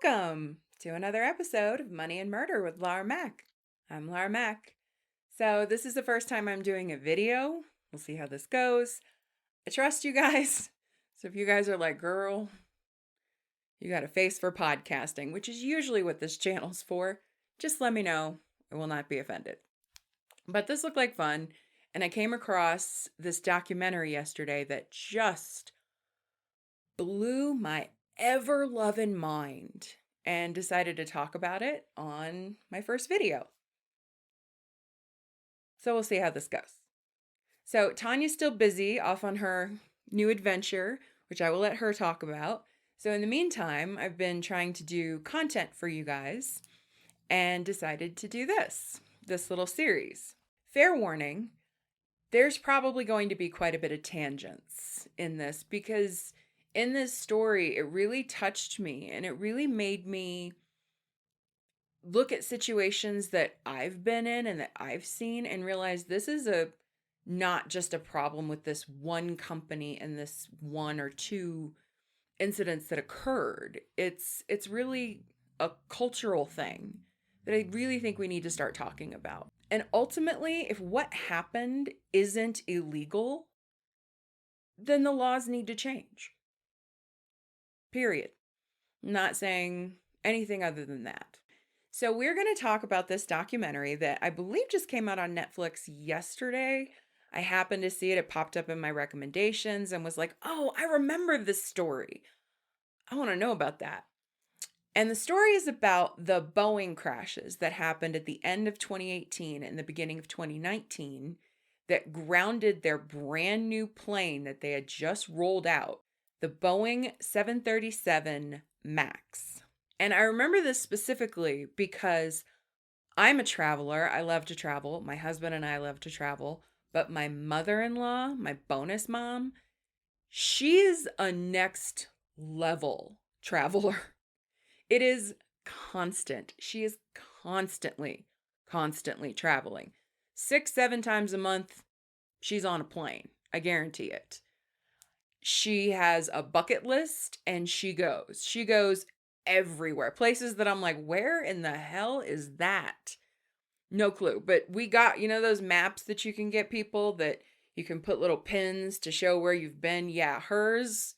Welcome to another episode of Money and Murder with Lara Mack. I'm Lara Mack. So this is the first time I'm doing a video. We'll see how this goes. I trust you guys. So if you guys are like, girl, you got a face for podcasting, which is usually what this channel's for, just let me know. I will not be offended. But this looked like fun. And I came across this documentary yesterday that just blew my ever-loving mind and decided to talk about it on my first video. So we'll see how this goes. So Tanya's still busy off on her new adventure, which I will let her talk about. So in the meantime, I've been trying to do content for you guys and decided to do this little series. Fair warning, there's probably going to be quite a bit of tangents in this because in this story, it really touched me and it really made me look at situations that I've been in and that I've seen and realize this is not just a problem with this one company and this one or two incidents that occurred. It's really a cultural thing that I really think we need to start talking about. And ultimately, if what happened isn't illegal, then the laws need to change. Period. Not saying anything other than that. So we're going to talk about this documentary that I believe just came out on Netflix yesterday. I happened to see it. It popped up in my recommendations and was like, oh, I remember this story. I want to know about that. And the story is about the Boeing crashes that happened at the end of 2018 and the beginning of 2019 that grounded their brand new plane that they had just rolled out, the Boeing 737 MAX. And I remember this specifically because I'm a traveler. I love to travel. My husband and I love to travel. But my mother-in-law, my bonus mom, she is a next level traveler. It is constant. She is constantly traveling. 6-7 times a month, she's on a plane. I guarantee it. She has a bucket list and she goes. She goes everywhere. Places that I'm like, where in the hell is that? No clue. But we got, those maps that you can get people that you can put little pins to show where you've been. Yeah, hers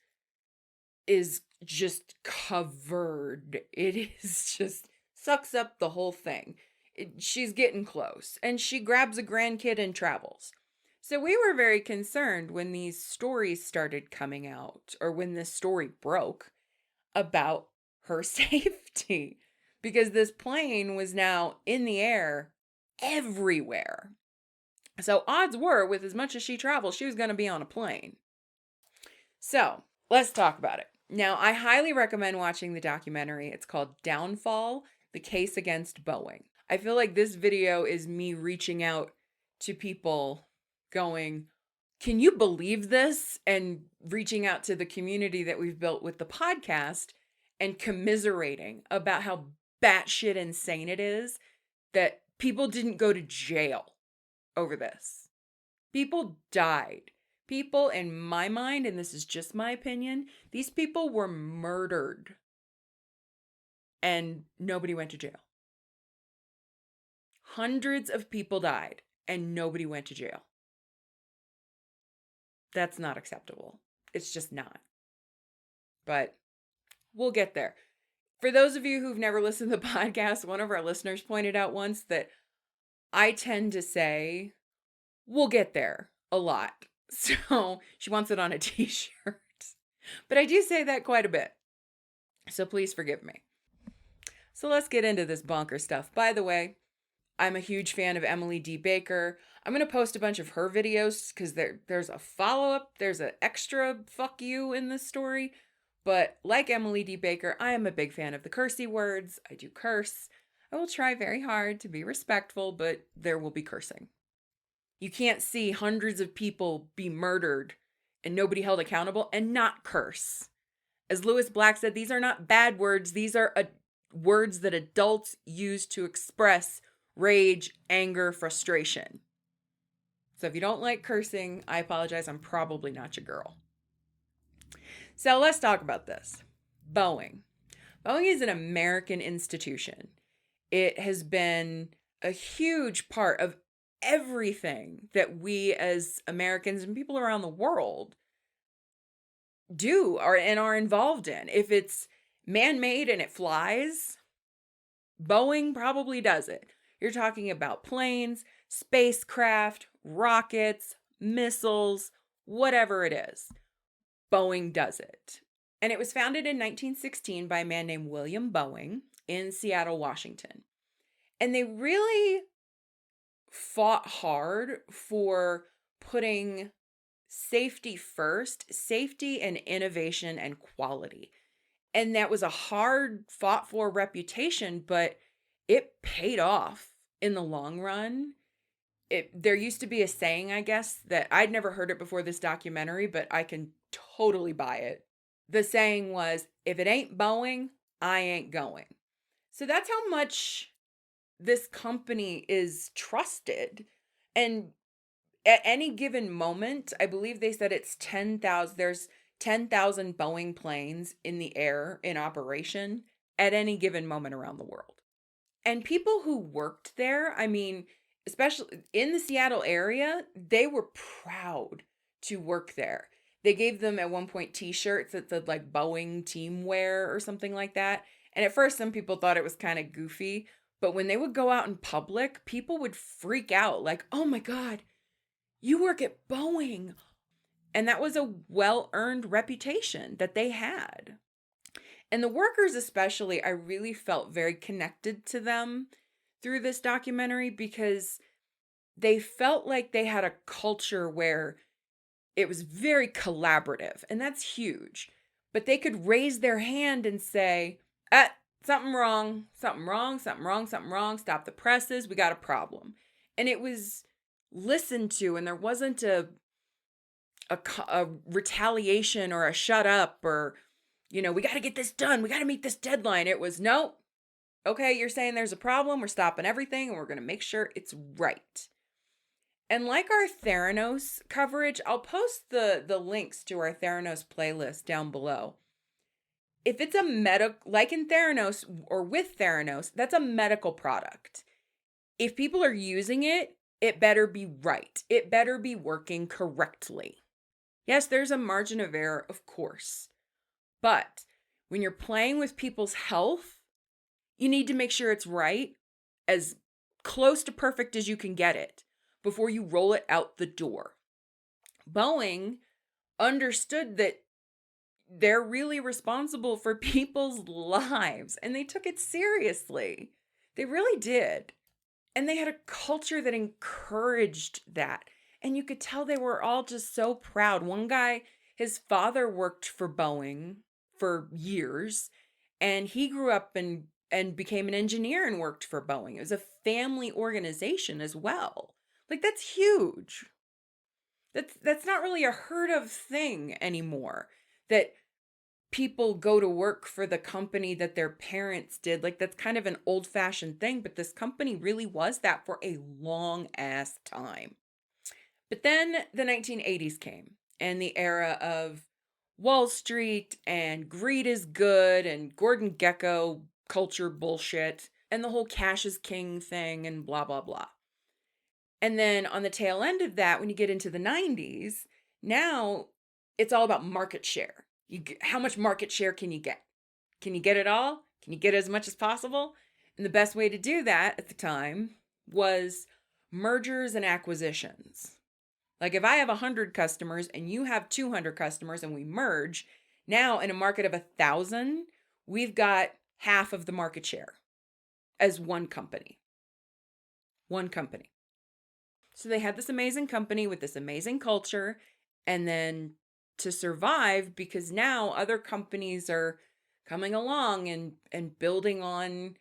is just covered. It is just sucks up the whole thing. She's getting close and she grabs a grandkid and travels. So we were very concerned when these stories started coming out or when this story broke about her safety because this plane was now in the air everywhere. So odds were with as much as she traveled, she was going to be on a plane. So let's talk about it. Now, I highly recommend watching the documentary. It's called Downfall, the Case Against Boeing. I feel like this video is me reaching out to people going, can you believe this? And reaching out to the community that we've built with the podcast and commiserating about how batshit insane it is that people didn't go to jail over this. People died. People, in my mind, and this is just my opinion, these people were murdered and nobody went to jail. Hundreds of people died and nobody went to jail. That's not acceptable. It's just not. But we'll get there. For those of you who've never listened to the podcast, one of our listeners pointed out once that I tend to say, we'll get there a lot. So she wants it on a t-shirt. But I do say that quite a bit. So please forgive me. So let's get into this bonker stuff. By the way, I'm a huge fan of Emily D. Baker. I'm going to post a bunch of her videos because there's a follow-up. There's an extra fuck you in this story. But like Emily D. Baker, I am a big fan of the cursey words. I do curse. I will try very hard to be respectful, but there will be cursing. You can't see hundreds of people be murdered and nobody held accountable and not curse. As Lewis Black said, these are not bad words. These are words that adults use to express rage, anger, frustration. So if you don't like cursing, I apologize. I'm probably not your girl. So let's talk about this. Boeing. Boeing is an American institution. It has been a huge part of everything that we as Americans and people around the world do and are involved in. If it's man-made and it flies, Boeing probably does it. You're talking about planes, spacecraft, rockets, missiles, whatever it is. Boeing does it. And it was founded in 1916 by a man named William Boeing in Seattle, Washington. And they really fought hard for putting safety first, safety and innovation and quality. And that was a hard fought for reputation, but it paid off in the long run. There used to be a saying, I guess, that I'd never heard it before this documentary, but I can totally buy it. The saying was, if it ain't Boeing, I ain't going. So that's how much this company is trusted. And at any given moment, I believe they said it's 10,000, there's 10,000 Boeing planes in the air in operation at any given moment around the world. And people who worked there, I mean, especially in the Seattle area, they were proud to work there. They gave them at one point t-shirts that said like Boeing teamwear or something like that. And at first some people thought it was kind of goofy, but when they would go out in public, people would freak out like, "Oh my God, you work at Boeing." And that was a well-earned reputation that they had. And the workers especially, I really felt very connected to them through this documentary because they felt like they had a culture where it was very collaborative, and that's huge. But they could raise their hand and say, something wrong, something wrong, something wrong, something wrong, stop the presses, we got a problem. And it was listened to, and there wasn't a retaliation or a shut up or, we got to get this done, we got to meet this deadline. It was, no, okay, you're saying there's a problem, we're stopping everything, and we're going to make sure it's right. And like our Theranos coverage, I'll post the links to our Theranos playlist down below. If it's a like in Theranos or with Theranos, that's a medical product. If people are using it, it better be right. It better be working correctly. Yes, there's a margin of error, of course. But when you're playing with people's health, you need to make sure it's right, as close to perfect as you can get it, before you roll it out the door. Boeing understood that they're really responsible for people's lives, and they took it seriously. They really did. And they had a culture that encouraged that. And you could tell they were all just so proud. One guy, his father worked for Boeing for years, and he grew up and became an engineer and worked for Boeing. It was a family organization as well. Like, that's huge. That's not really a heard of thing anymore, that people go to work for the company that their parents did. Like, that's kind of an old-fashioned thing, but this company really was that for a long ass time. But then the 1980s came, and the era of Wall Street and greed is good and Gordon Gekko culture bullshit and the whole cash is king thing and blah, blah, blah. And then on the tail end of that, when you get into the 90s, now it's all about market share. How much market share can you get? Can you get it all? Can you get as much as possible? And the best way to do that at the time was mergers and acquisitions. Like, if I have 100 customers and you have 200 customers and we merge, now in a market of 1,000, we've got half of the market share as one company. One company. So they had this amazing company with this amazing culture, and then to survive, because now other companies are coming along and building on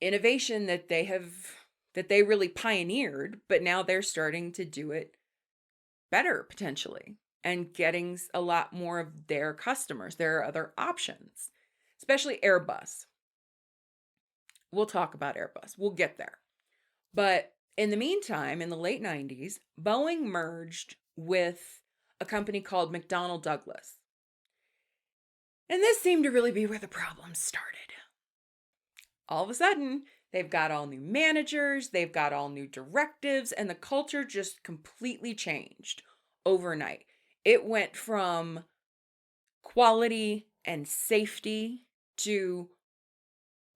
innovation that they really pioneered, but now they're starting to do it better potentially and getting a lot more of their customers. There are other options, especially Airbus. We'll talk about Airbus. We'll get there. But in the meantime, in the late 90s, Boeing merged with a company called McDonnell Douglas. And this seemed to really be where the problem started. All of a sudden, they've got all new managers, they've got all new directives, and the culture just completely changed overnight. It went from quality and safety to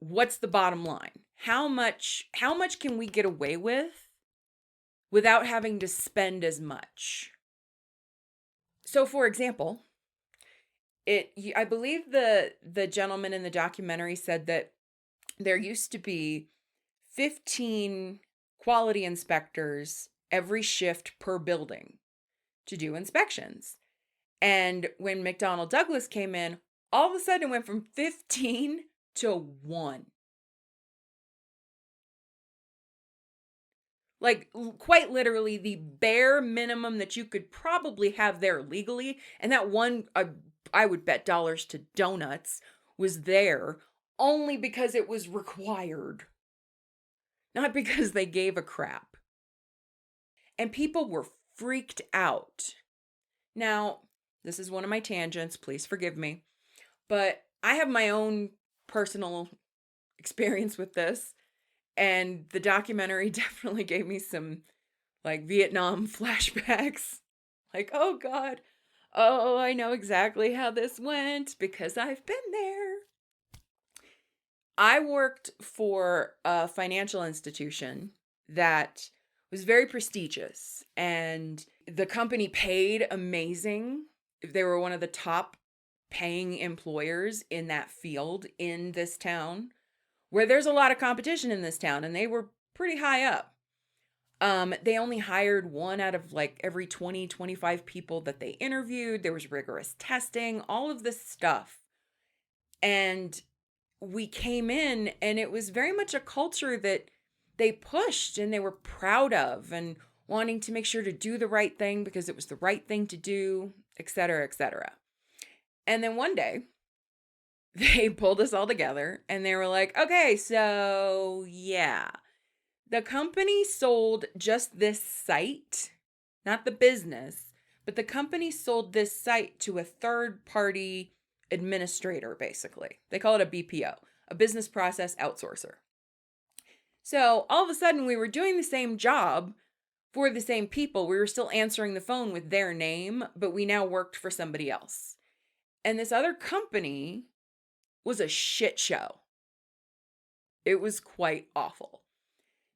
what's the bottom line? How much can we get away with without having to spend as much? So for example, I believe the gentleman in the documentary said that there used to be 15 quality inspectors every shift per building to do inspections. And when McDonnell Douglas came in, all of a sudden it went from 15 to 1. Like, quite literally, the bare minimum that you could probably have there legally. And that one, I would bet dollars to donuts, was there only because it was required. Not because they gave a crap. And people were freaked out. Now, this is one of my tangents. Please forgive me. But I have my own personal experience with this. And the documentary definitely gave me some, like, Vietnam flashbacks. Like, oh God, oh, I know exactly how this went because I've been there. I worked for a financial institution that was very prestigious, and the company paid amazing. They were one of the top paying employers in that field in this town, where there's a lot of competition in this town, and they were pretty high up. They only hired one out of like every 20, 25 people that they interviewed. There was rigorous testing, all of this stuff. And we came in, and it was very much a culture that they pushed and they were proud of, and wanting to make sure to do the right thing because it was the right thing to do, et cetera, et cetera. And then one day, they pulled us all together and they were like, okay, so yeah, the company sold just this site, not the business, but the company sold this site to a third-party administrator, basically. They call it a BPO, a business process outsourcer. So all of a sudden, we were doing the same job for the same people. We were still answering the phone with their name, but we now worked for somebody else. And this other company was a shit show. It was quite awful.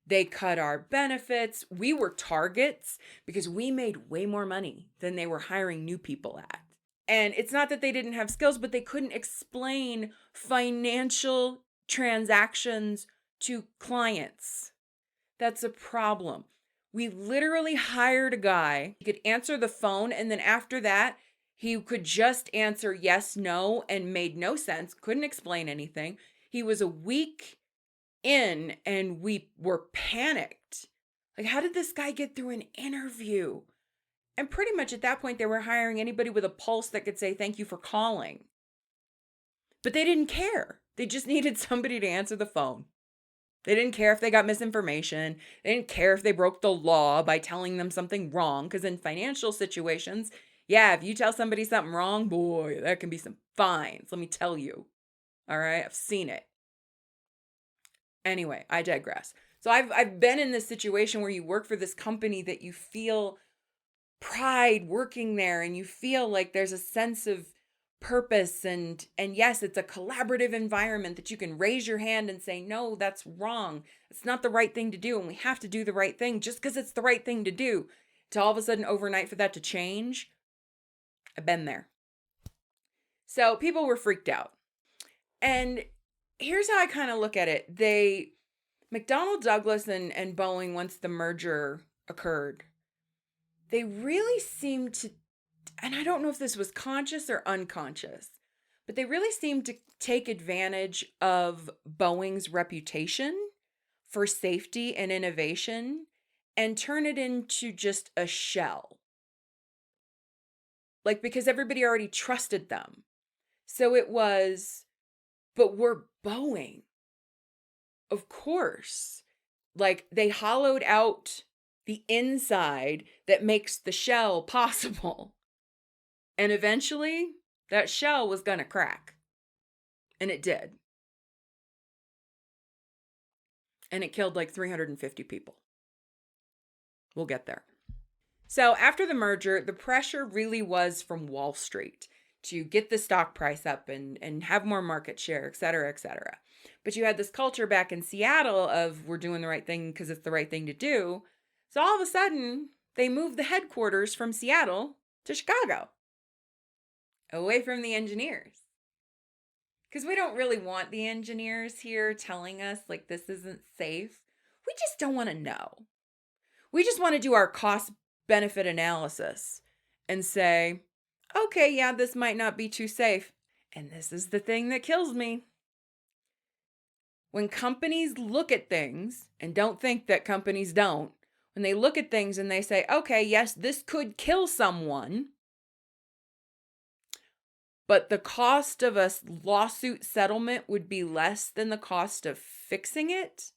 They cut our benefits. We were targets because we made way more money than they were hiring new people at. And it's not that they didn't have skills, but they couldn't explain financial transactions to clients. That's a problem. We literally hired a guy. He could answer the phone, and then after that, he could just answer yes, no, and made no sense, couldn't explain anything. He was a week in, and we were panicked. Like, how did this guy get through an interview? And pretty much at that point, they were hiring anybody with a pulse that could say, thank you for calling. But they didn't care. They just needed somebody to answer the phone. They didn't care if they got misinformation. They didn't care if they broke the law by telling them something wrong. Because in financial situations, yeah, if you tell somebody something wrong, boy, that can be some fines. Let me tell you. All right, I've seen it. Anyway, I digress. So I've been in this situation where you work for this company that you feel pride working there, and you feel like there's a sense of purpose, and yes, it's a collaborative environment that you can raise your hand and say, no, that's wrong. It's not the right thing to do, and we have to do the right thing just because it's the right thing to do. To all of a sudden overnight for that to change, I've been there. So people were freaked out. And here's how I kind of look at it. McDonnell Douglas and Boeing, once the merger occurred, they really seemed to, and I don't know if this was conscious or unconscious, but they really seemed to take advantage of Boeing's reputation for safety and innovation and turn it into just a shell. Like, because everybody already trusted them. So it was, but we're Boeing. Of course. Like, they hollowed out the inside that makes the shell possible. And eventually, that shell was going to crack. And it did. And it killed like 350 people. We'll get there. So after the merger, the pressure really was from Wall Street to get the stock price up and have more market share, et cetera, et cetera. But you had this culture back in Seattle of we're doing the right thing because it's the right thing to do. So all of a sudden, they moved the headquarters from Seattle to Chicago, away from the engineers. Because we don't really want the engineers here telling us like this isn't safe. We just don't want to know. We just want to do our cost benefit analysis and say, okay, yeah, this might not be too safe. And this is the thing that kills me. When companies look at things, and don't think that companies don't, when they look at things and they say, okay, yes, this could kill someone, but the cost of a lawsuit settlement would be less than the cost of fixing it.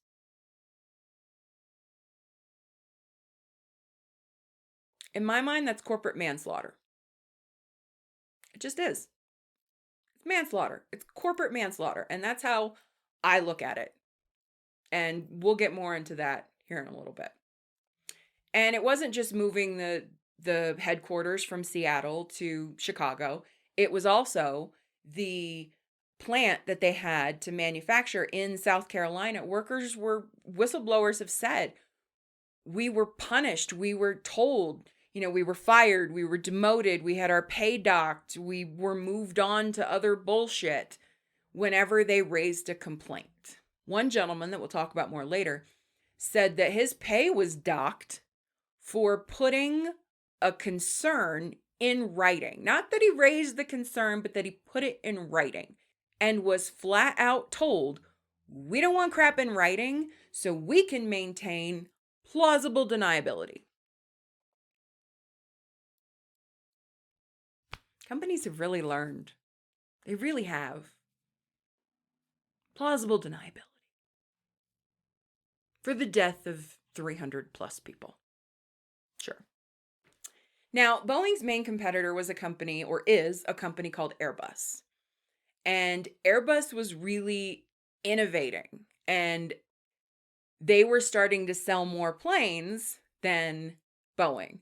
In my mind, that's corporate manslaughter. It just is. It's manslaughter. It's corporate manslaughter. And that's how I look at it. And we'll get more into that here in a little bit. And it wasn't just moving the headquarters from Seattle to Chicago. It was also the plant that they had to manufacture in South Carolina. Whistleblowers have said, we were punished. We were told, we were fired. We were demoted. We had our pay docked. We were moved on to other bullshit whenever they raised a complaint. One gentleman that we'll talk about more later said that his pay was docked for putting a concern in writing. Not that he raised the concern, but that he put it in writing and was flat out told, we don't want crap in writing so we can maintain plausible deniability. Companies have really learned. They really have. Plausible deniability. For the death of 300 plus people. Sure. Now, Boeing's main competitor was a company, or is a company called Airbus. And Airbus was really innovating. And they were starting to sell more planes than Boeing.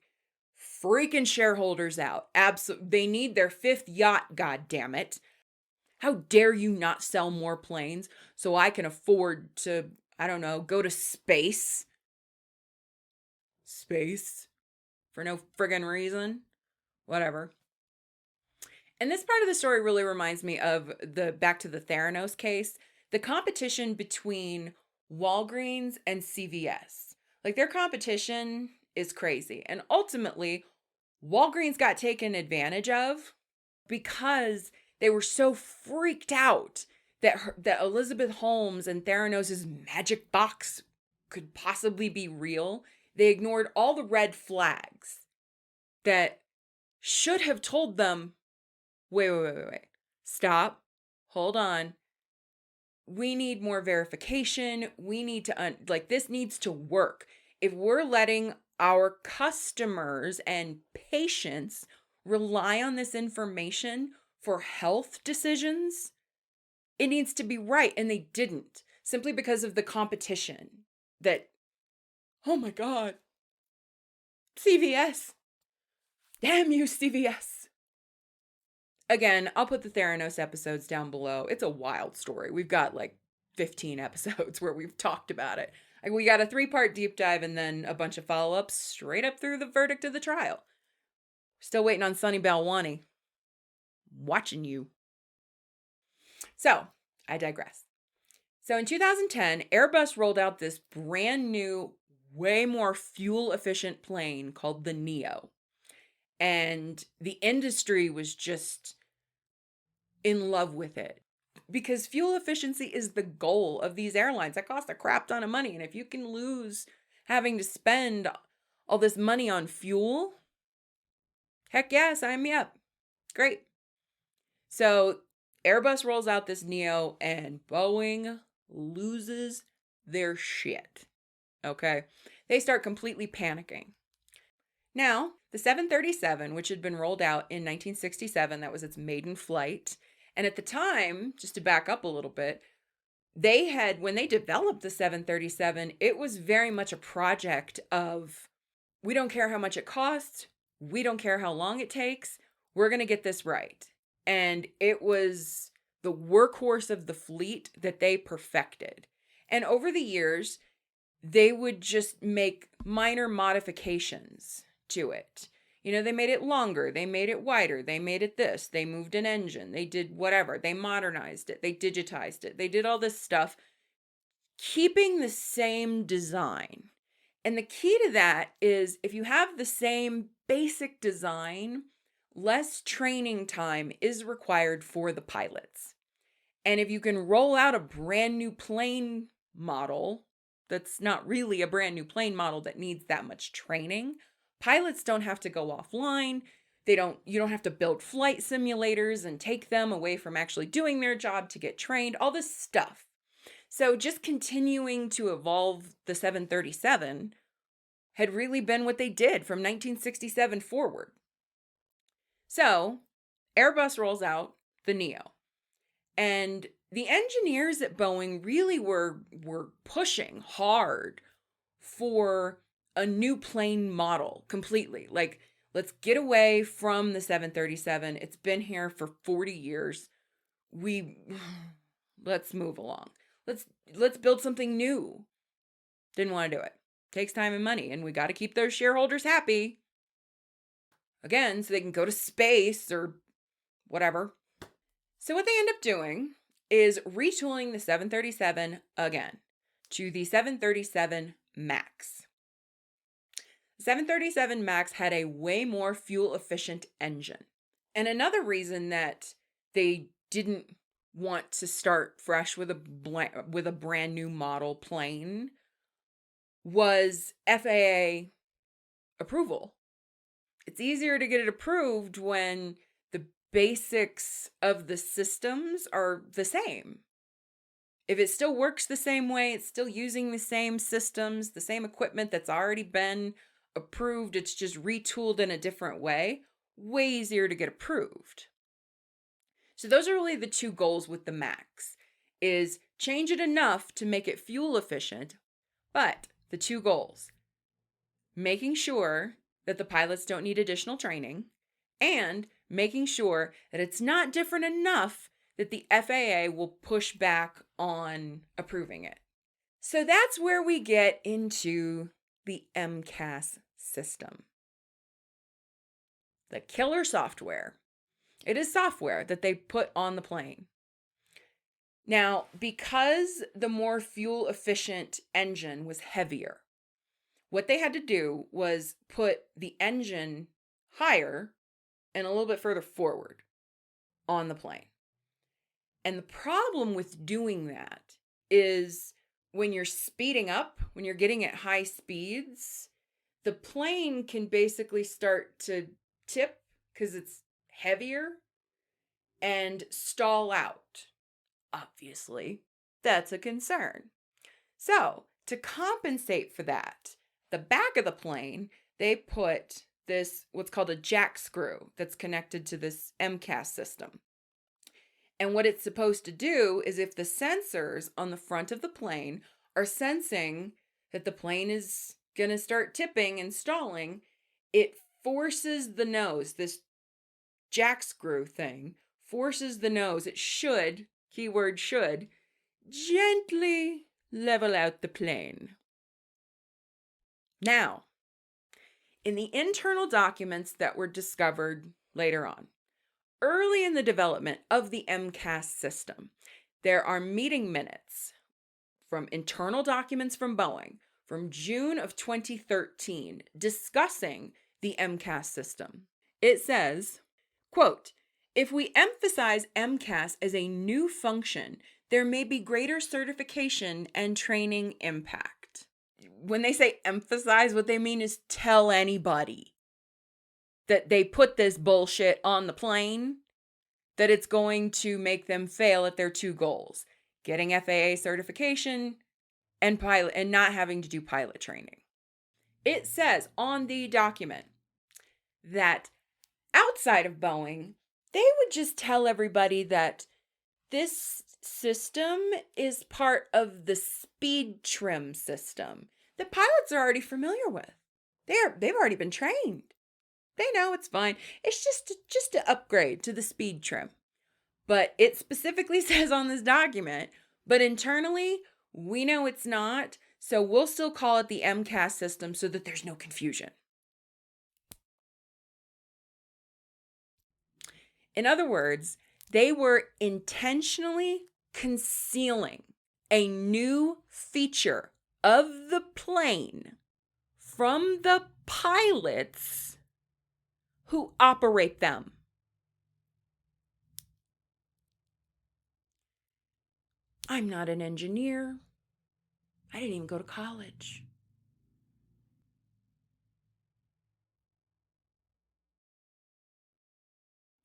Freaking shareholders out. Absolutely. They need their fifth yacht, goddammit. How dare you not sell more planes so I can afford to, go to space? Space? For no friggin' reason? Whatever. And this part of the story really reminds me of back to the Theranos case, the competition between Walgreens and CVS. Like their competition is crazy. And ultimately, Walgreens got taken advantage of because they were so freaked out that Elizabeth Holmes and Theranos' magic box could possibly be real. They ignored all the red flags that should have told them, wait. Stop. Hold on. We need more verification. We need to, this needs to work. If we're letting our customers and patients rely on this information for health decisions, it needs to be right. And they didn't, simply because of the competition that, oh my God, CVS. Damn you, CVS. Again, I'll put the Theranos episodes down below. It's a wild story. We've got like 15 episodes where we've talked about it. We got a 3-part deep dive and then a bunch of follow-ups straight up through the verdict of the trial. Still waiting on Sunny Balwani. Watching you. So, I digress. So in 2010, Airbus rolled out this brand new, way more fuel-efficient plane called the Neo. And the industry was just in love with it. Because fuel efficiency is the goal of these airlines. That costs a crap ton of money. And if you can lose having to spend all this money on fuel, heck yeah, sign me up. Great. So Airbus rolls out this Neo and Boeing loses their shit. Okay? They start completely panicking. Now, the 737, which had been rolled out in 1967, that was its maiden flight. And at the time, just to back up a little bit, when they developed the 737, it was very much a project of, we don't care how much it costs, we don't care how long it takes, we're going to get this right. And it was the workhorse of the fleet that they perfected. And over the years, they would just make minor modifications to it. They made it longer, they made it wider, they made it this, they moved an engine, they did whatever, they modernized it, they digitized it, they did all this stuff, keeping the same design. And the key to that is if you have the same basic design, less training time is required for the pilots. And if you can roll out a brand new plane model that's not really a brand new plane model that needs that much training, pilots don't have to go offline. You don't have to build flight simulators and take them away from actually doing their job to get trained, all this stuff. So just continuing to evolve the 737 had really been what they did from 1967 forward. So Airbus rolls out the Neo. And the engineers at Boeing really were pushing hard for a new plane model completely. Like, let's get away from the 737. It's been here for 40 years. Let's move along. Let's build something new. Didn't want to do it. Takes time and money, and we got to keep those shareholders happy. Again, so they can go to space or whatever. So what they end up doing is retooling the 737 again to the 737 MAX. The 737 MAX had a way more fuel-efficient engine. And another reason that they didn't want to start fresh with a brand new model plane was FAA approval. It's easier to get it approved when the basics of the systems are the same. If it still works the same way, it's still using the same systems, the same equipment that's already been approved, it's just retooled in a different way easier to get approved. So those are really the two goals with the MAX, is change it enough to make it fuel efficient, but the two goals, making sure that the pilots don't need additional training and making sure that it's not different enough that the FAA will push back on approving it. So that's where we get into the MCAS system. The killer software. It is software that they put on the plane. Now, because the more fuel-efficient engine was heavier, what they had to do was put the engine higher and a little bit further forward on the plane. And the problem with doing that is when you're speeding up, when you're getting at high speeds, the plane can basically start to tip because it's heavier and stall out. Obviously, that's a concern. So, to compensate for that, the back of the plane, they put this, what's called a jack screw that's connected to this MCAS system. And what it's supposed to do is if the sensors on the front of the plane are sensing that the plane is going to start tipping and stalling, it forces the nose, this jack screw thing, forces the nose. It should, keyword should, gently level out the plane. Now, in the internal documents that were discovered later on, early in the development of the MCAS system, there are meeting minutes from internal documents from Boeing from June of 2013 discussing the MCAS system. It says, quote, "If we emphasize MCAS as a new function, there may be greater certification and training impact." When they say emphasize, what they mean is tell anybody that they put this bullshit on the plane, that it's going to make them fail at their two goals, getting FAA certification and not having to do pilot training. It says on the document, that outside of Boeing, they would just tell everybody that this system is part of the speed trim system that pilots are already familiar with. They've already been trained. They know it's fine. It's just an upgrade to the speed trim. But it specifically says on this document, but internally, we know it's not, so we'll still call it the MCAS system so that there's no confusion. In other words, they were intentionally concealing a new feature of the plane from the pilots who operate them. I'm not an engineer. I didn't even go to college.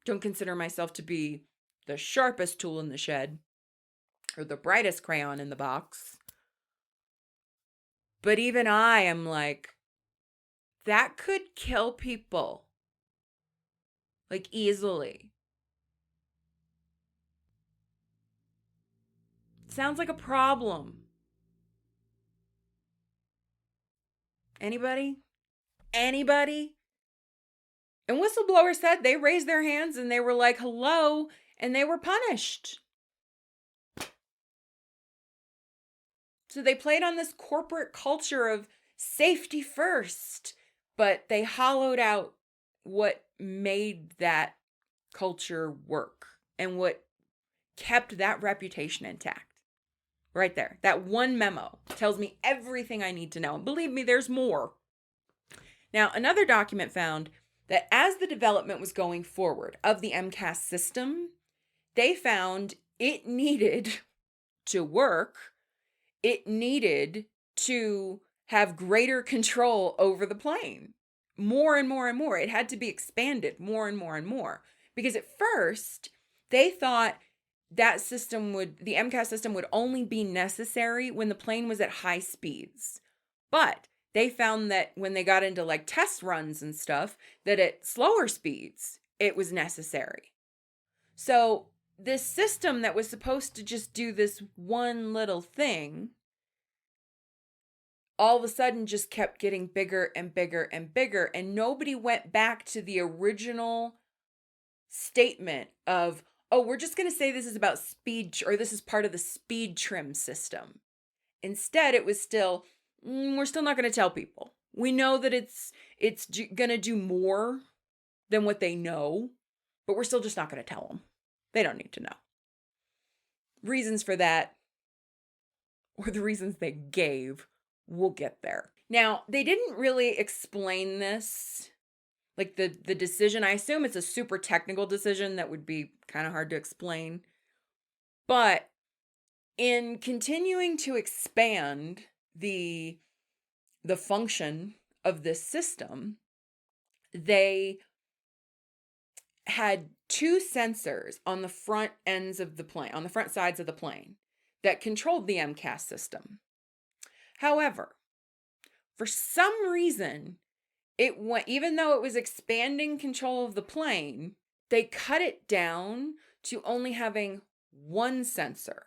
Don't consider myself to be the sharpest tool in the shed or the brightest crayon in the box. But even I am like, that could kill people. Like, easily. Sounds like a problem. Anybody? Anybody? And whistleblowers said they raised their hands and they were like, hello, and they were punished. So they played on this corporate culture of safety first, but they hollowed out what made that culture work and what kept that reputation intact. Right there. That one memo tells me everything I need to know. And believe me, there's more. Now, another document found that as the development was going forward of the MCAS system, they found it needed to work. It needed to have greater control over the plane. More and more and more. It had to be expanded more and more and more. Because at first, they thought that system the MCAS system would only be necessary when the plane was at high speeds. But they found that when they got into like test runs and stuff, that at slower speeds, it was necessary. So this system that was supposed to just do this one little thing, all of a sudden just kept getting bigger and bigger and bigger. And nobody went back to the original statement of, oh, we're just going to say this is about speed, or this is part of the speed trim system. Instead, it was still, we're still not going to tell people. We know that it's going to do more than what they know, but we're still just not going to tell them. They don't need to know. Reasons for that, or the reasons they gave, we'll get there. Now, they didn't really explain this. Like the decision, I assume it's a super technical decision that would be kind of hard to explain. But in continuing to expand the function of this system, they had two sensors on the front ends of the plane, on the front sides of the plane, that controlled the MCAS system. However, for some reason, it went, even though it was expanding control of the plane, they cut it down to only having one sensor.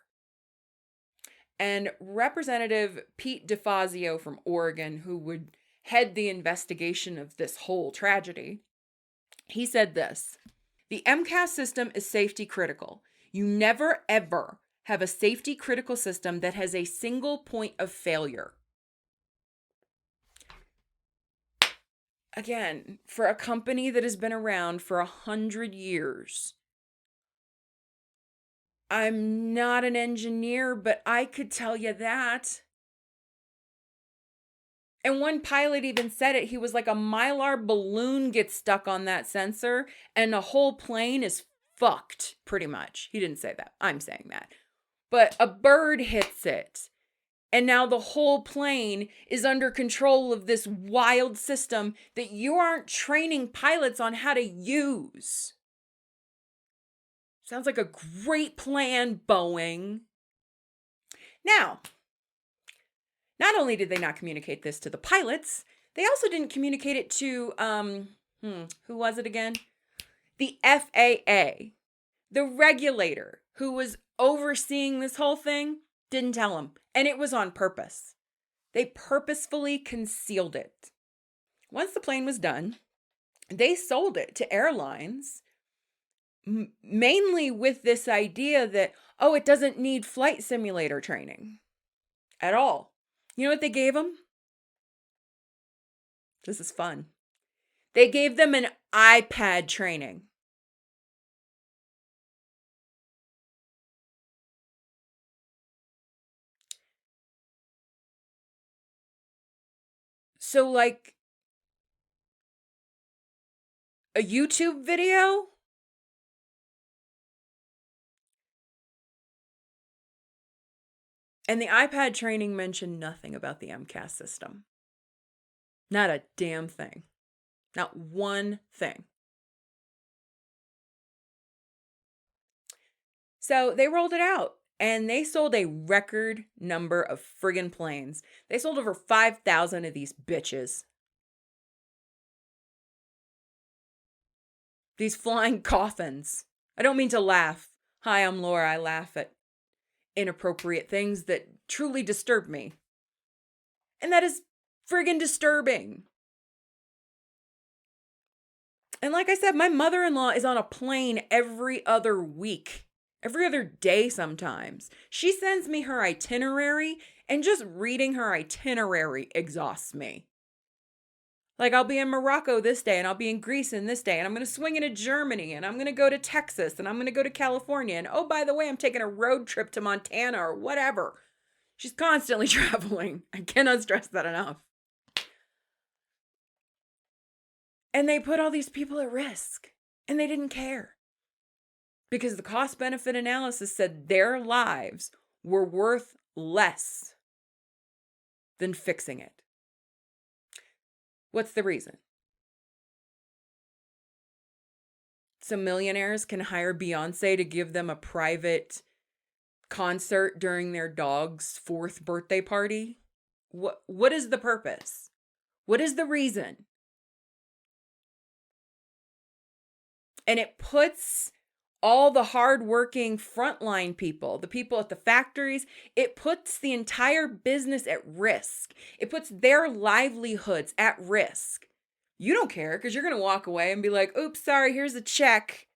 And Representative Pete DeFazio from Oregon, who would head the investigation of this whole tragedy, he said this: the MCAS system is safety critical. You never, ever have a safety critical system that has a single point of failure. Again, for a company that has been around for 100 years, I'm not an engineer, but I could tell you that. And one pilot even said it. He was like, a Mylar balloon gets stuck on that sensor and the whole plane is fucked, pretty much. He didn't say that. I'm saying that. But a bird hits it. And now the whole plane is under control of this wild system that you aren't training pilots on how to use. Sounds like a great plan, Boeing. Now, not only did they not communicate this to the pilots, they also didn't communicate it to Who was it again? The FAA, the regulator who was overseeing this whole thing, didn't tell him. And it was on purpose. They purposefully concealed it. Once the plane was done, they sold it to airlines, mainly with this idea that, oh, it doesn't need flight simulator training at all. You know what they gave them? This is fun. They gave them an iPad training. So, like, a YouTube video? And the iPad training mentioned nothing about the MCAS system. Not a damn thing. Not one thing. So they rolled it out and they sold a record number of friggin' planes. They sold over 5,000 of these bitches. These flying coffins. I don't mean to laugh. Hi, I'm Laura. I laugh at inappropriate things that truly disturb me. And that is friggin' disturbing. And like I said, my mother-in-law is on a plane every other week. Every other day sometimes. She sends me her itinerary, and just reading her itinerary exhausts me. Like, I'll be in Morocco this day, and I'll be in Greece in this day, and I'm going to swing into Germany, and I'm going to go to Texas, and I'm going to go to California, and oh, by the way, I'm taking a road trip to Montana or whatever. She's constantly traveling. I cannot stress that enough. And they put all these people at risk, and they didn't care. Because the cost-benefit analysis said their lives were worth less than fixing it. What's the reason? So millionaires can hire Beyonce to give them a private concert during their dog's 4th birthday party? What is the purpose? What is the reason? And it puts all the hardworking frontline people, the people at the factories, it puts the entire business at risk. It puts their livelihoods at risk. You don't care because you're going to walk away and be like, oops, sorry, here's a check.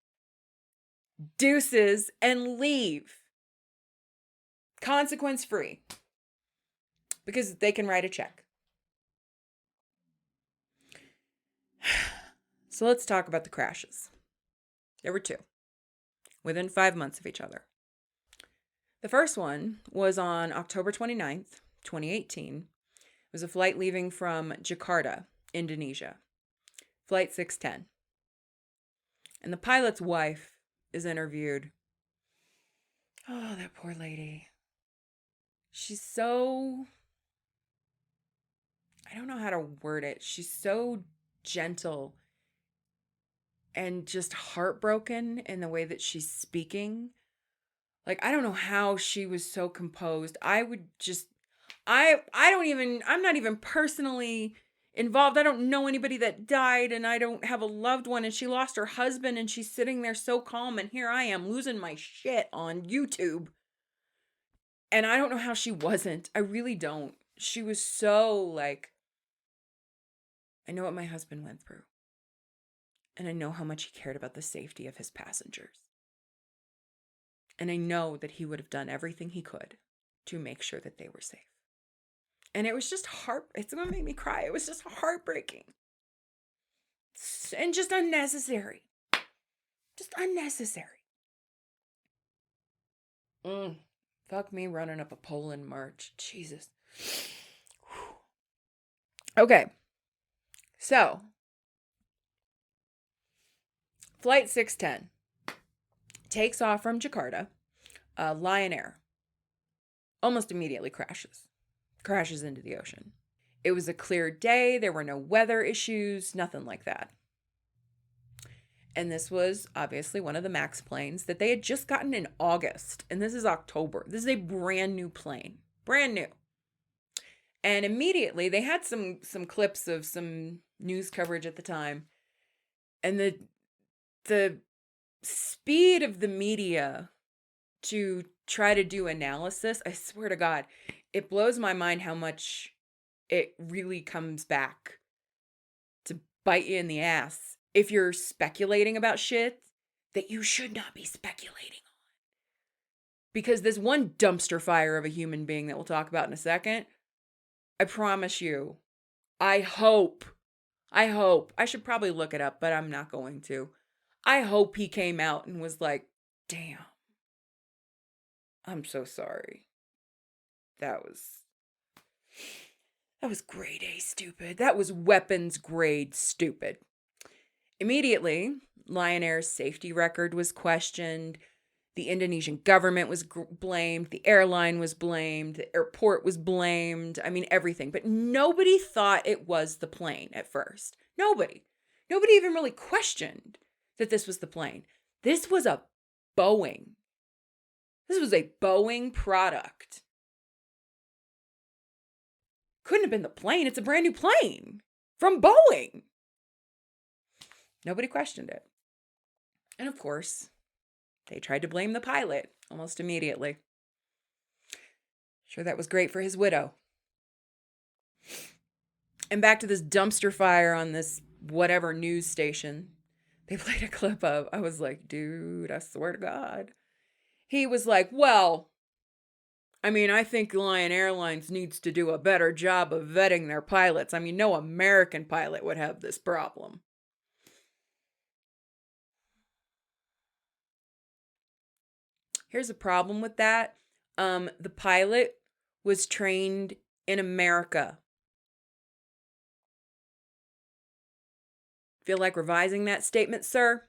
Deuces, and leave. Consequence free. Because they can write a check. So let's talk about the crashes. There were 2. Within 5 months of each other. The first one was on October 29th, 2018. It was a flight leaving from Jakarta, Indonesia. Flight 610. And the pilot's wife is interviewed. Oh, that poor lady. She's so... I don't know how to word it. She's so gentle and just heartbroken in the way that she's speaking. Like, I don't know how she was so composed. I'm not even personally involved. I don't know anybody that died, and I don't have a loved one, and she lost her husband, and she's sitting there so calm, and here I am losing my shit on YouTube. And I don't know how she wasn't. I really don't. She was so like, I know what my husband went through. And I know how much he cared about the safety of his passengers. And I know that he would have done everything he could to make sure that they were safe. And it was just it's going to make me cry. It was just heartbreaking. And just unnecessary. Just unnecessary. Fuck me running up a Poland march. Jesus. Okay. So, Flight 610 takes off from Jakarta, Lion Air. Almost immediately crashes into the ocean. It was a clear day. There were no weather issues, nothing like that. And this was obviously one of the MAX planes that they had just gotten in August. And this is October. This is a brand new plane. Brand new. And immediately they had some clips of some news coverage at the time. And the speed of the media to try to do analysis, I swear to God, it blows my mind how much it really comes back to bite you in the ass if you're speculating about shit that you should not be speculating on. Because this one dumpster fire of a human being that we'll talk about in a second, I promise you, I hope, I should probably look it up, but I'm not going to. I hope he came out and was like, damn, I'm so sorry. That was grade A stupid. That was weapons grade stupid. Immediately, Lion Air's safety record was questioned. The Indonesian government was blamed. The airline was blamed. The airport was blamed. I mean, everything. But nobody thought it was the plane at first. Nobody. Nobody even really questioned that this was the plane. This was a Boeing. This was a Boeing product. Couldn't have been the plane. It's a brand new plane from Boeing. Nobody questioned it. And of course, they tried to blame the pilot almost immediately. Sure, that was great for his widow. And back to this dumpster fire on this whatever news station they played a clip of. I was like, dude, I swear to God. He was like, well, I mean, I think Lion Airlines needs to do a better job of vetting their pilots. I mean, no American pilot would have this problem. Here's a problem with that. The pilot was trained in America. Feel like revising that statement, sir?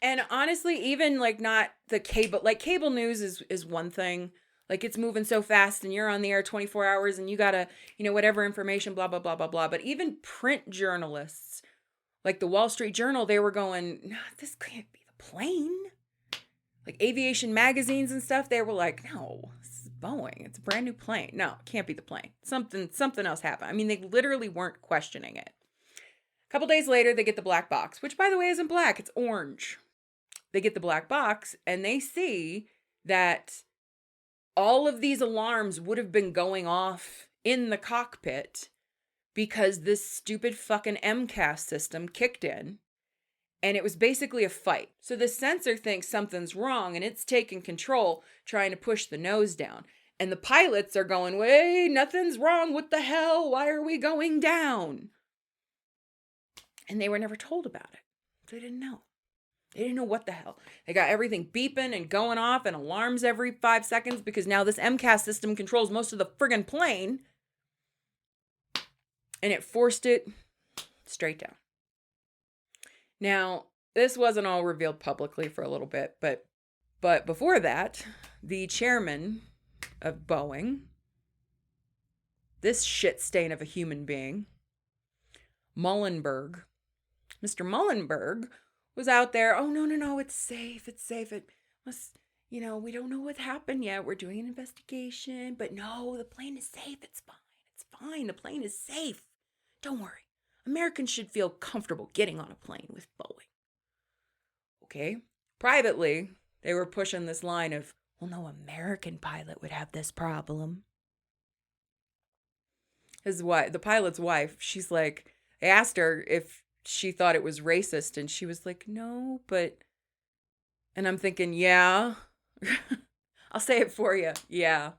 And honestly, even like not the cable, like cable news is one thing. Like it's moving so fast and you're on the air 24 hours and you gotta, whatever information, blah, blah, blah, blah, blah. But even print journalists, like the Wall Street Journal, they were going, no, this can't be the plane. Like aviation magazines and stuff, they were like, no, this is Boeing. It's a brand new plane. No, it can't be the plane. Something else happened. I mean, they literally weren't questioning it. A couple days later, they get the black box, which by the way isn't black, it's orange. They get the black box and they see that all of these alarms would have been going off in the cockpit because this stupid fucking MCAS system kicked in and it was basically a fight. So the sensor thinks something's wrong and it's taking control, trying to push the nose down. And the pilots are going, wait, nothing's wrong. What the hell? Why are we going down? And they were never told about it. They didn't know. They didn't know what the hell. They got everything beeping and going off and alarms every 5 seconds because now this MCAS system controls most of the friggin' plane. And it forced it straight down. Now, this wasn't all revealed publicly for a little bit, but before that, the chairman of Boeing, this shit stain of a human being, Mr. Sullenberger, was out there, oh, no, it's safe. It must, we don't know what happened yet. We're doing an investigation, but no, the plane is safe. It's fine. The plane is safe. Don't worry. Americans should feel comfortable getting on a plane with Boeing. Okay? Privately, they were pushing this line of, well, no American pilot would have this problem. His wife, the pilot's wife, she's like, I asked her if she thought it was racist, and she was like, no, but, and I'm thinking, yeah, I'll say it for you. Yeah,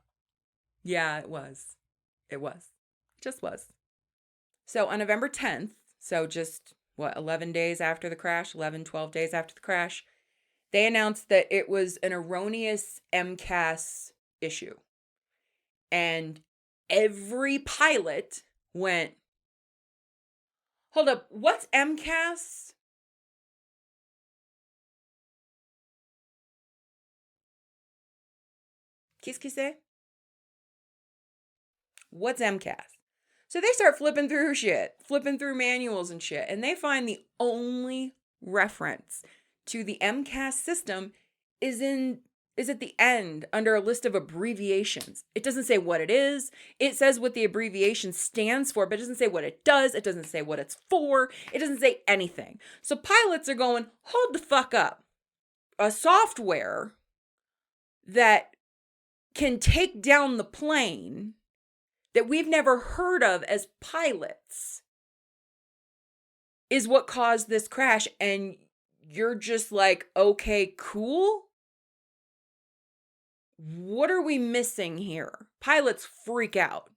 it was. It just was. So on November 10th, so just 11 days after the crash, 12 days after the crash, they announced that it was an erroneous MCAS issue. And every pilot went, hold up, what's MCAS? Qu'est-ce que c'est? What's MCAS? So they start flipping through manuals and shit, and they find the only reference to the MCAS system is in is at the end under a list of abbreviations. It doesn't say what it is. It says what the abbreviation stands for, but it doesn't say what it does. It doesn't say what it's for. It doesn't say anything. So pilots are going, hold the fuck up. A software that can take down the plane that we've never heard of as pilots is what caused this crash. And you're just like, okay, cool. What are we missing here? Pilots freak out.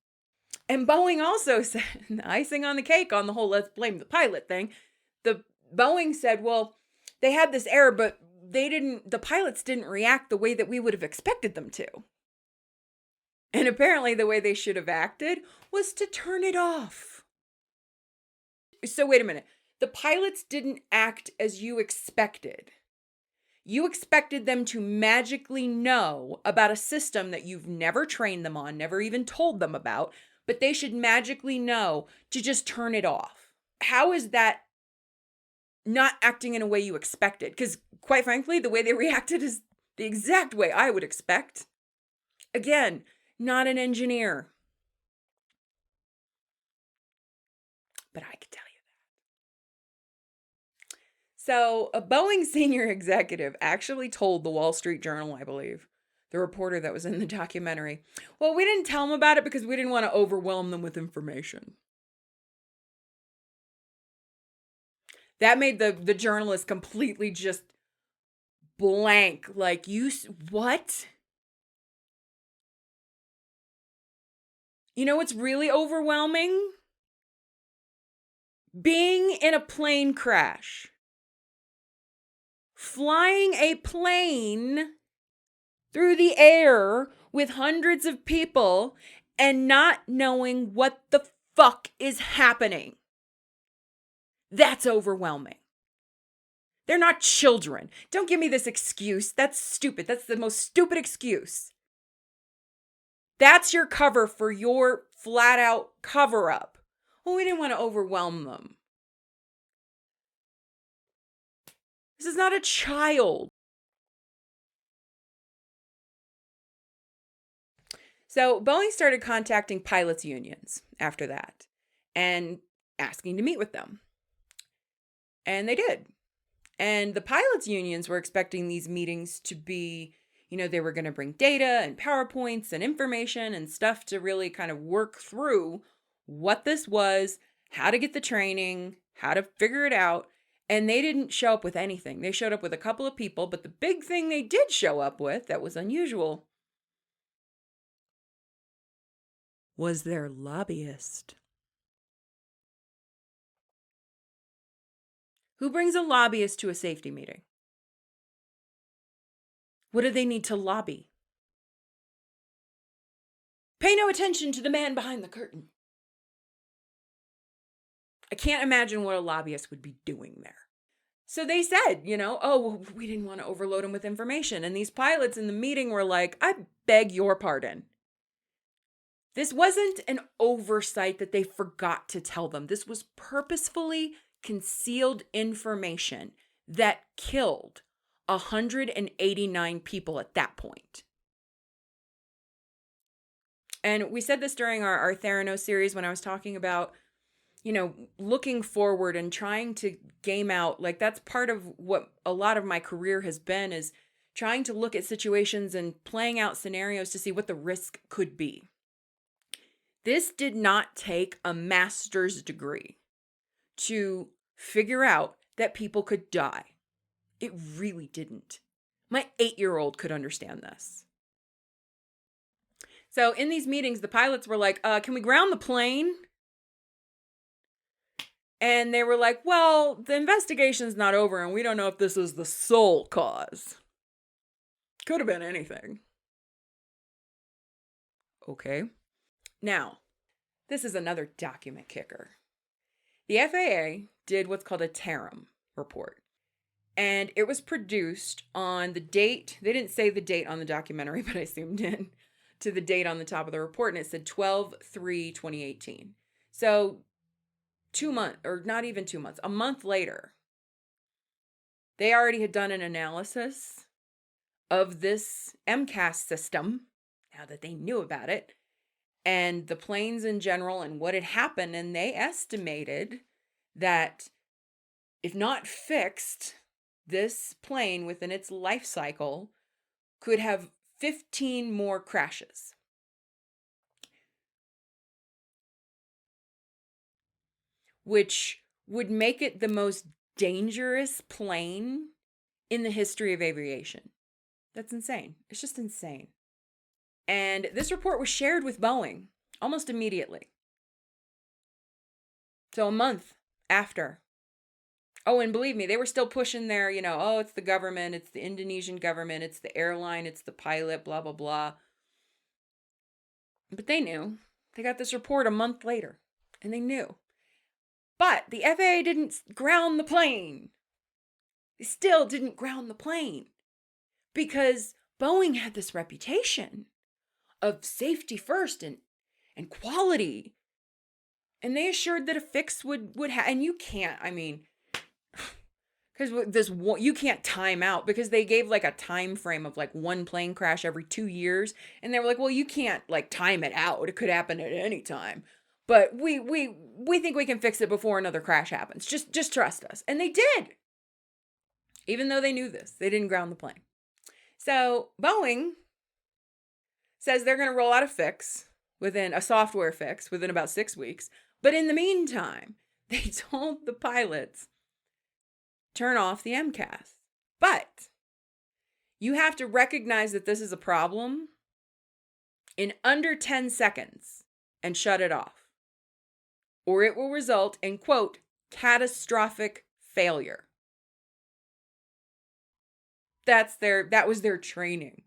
And Boeing also said, icing on the cake on the whole let's blame the pilot thing. The Boeing said, well, they had this error, but the pilots didn't react the way that we would have expected them to. And apparently the way they should have acted was to turn it off. So wait a minute. The pilots didn't act as you expected. You expected them to magically know about a system that you've never trained them on, never even told them about, but they should magically know to just turn it off. How is that not acting in a way you expected? Because quite frankly, the way they reacted is the exact way I would expect. Again, not an engineer. But I could tell you. So a Boeing senior executive actually told the Wall Street Journal, I believe, the reporter that was in the documentary, well, we didn't tell them about it because we didn't want to overwhelm them with information. That made the journalist completely just blank. Like, what? You know what's really overwhelming? Being in a plane crash. Flying a plane through the air with hundreds of people and not knowing what the fuck is happening. That's overwhelming. They're not children. Don't give me this excuse. That's stupid. That's the most stupid excuse. That's your cover for your flat out cover up. Well, we didn't want to overwhelm them. This is not a child. So Boeing started contacting pilots' unions after that and asking to meet with them. And they did. And the pilots' unions were expecting these meetings to be, they were going to bring data and PowerPoints and information and stuff to really kind of work through what this was, how to get the training, how to figure it out. And they didn't show up with anything. They showed up with a couple of people, but the big thing they did show up with that was unusual was their lobbyist. Who brings a lobbyist to a safety meeting? What do they need to lobby? Pay no attention to the man behind the curtain. I can't imagine what a lobbyist would be doing there. So they said, we didn't want to overload him with information. And these pilots in the meeting were like, I beg your pardon. This wasn't an oversight that they forgot to tell them. This was purposefully concealed information that killed 189 people at that point. And we said this during our Theranos series when I was talking about looking forward and trying to game out, like that's part of what a lot of my career has been, is trying to look at situations and playing out scenarios to see what the risk could be. This did not take a master's degree to figure out that people could die. It really didn't. My 8-year-old could understand this. So in these meetings, the pilots were like, can we ground the plane? And they were like, well, the investigation's not over and we don't know if this is the sole cause. Could have been anything. Okay. Now, this is another document kicker. The FAA did what's called a Terum Report. And it was produced on the date. They didn't say the date on the documentary, but I zoomed in to the date on the top of the report. And it said 12/3/2018. So 2 months, or not even 2 months, a month later, they already had done an analysis of this MCAS system, now that they knew about it, and the planes in general and what had happened. And they estimated that if not fixed, this plane within its life cycle could have 15 more crashes. Which would make it the most dangerous plane in the history of aviation. That's insane. It's just insane. And this report was shared with Boeing almost immediately. So a month after. Oh, and believe me, they were still pushing their, oh, it's the government, it's the Indonesian government, it's the airline, it's the pilot, blah, blah, blah. But they knew. They got this report a month later, and they knew. But the FAA didn't ground the plane. They still didn't ground the plane because Boeing had this reputation of safety first and quality. And they assured that a fix would and you can't, because you can't time out, because they gave like a time frame of like one plane crash every 2 years. And they were like, well, you can't like time it out. It could happen at any time. But we think we can fix it before another crash happens. Just trust us. And they did. Even though they knew this, they didn't ground the plane. So Boeing says they're going to roll out a software fix within about 6 weeks. But in the meantime, they told the pilots, turn off the MCAS. But you have to recognize that this is a problem in under 10 seconds and shut it off, or it will result in, quote, catastrophic failure. That was their training.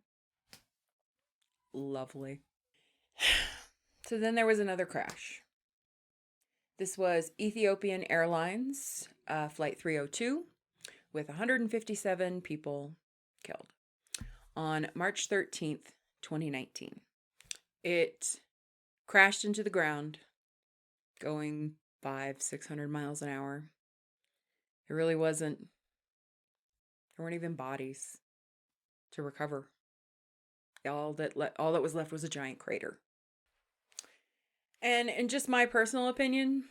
Lovely. So then there was another crash. This was Ethiopian Airlines, Flight 302, with 157 people killed on March 13th, 2019. It crashed into the ground, going 500-600 miles an hour. It really wasn't. There weren't even bodies to recover. All that was left was a giant crater. And in just my personal opinion,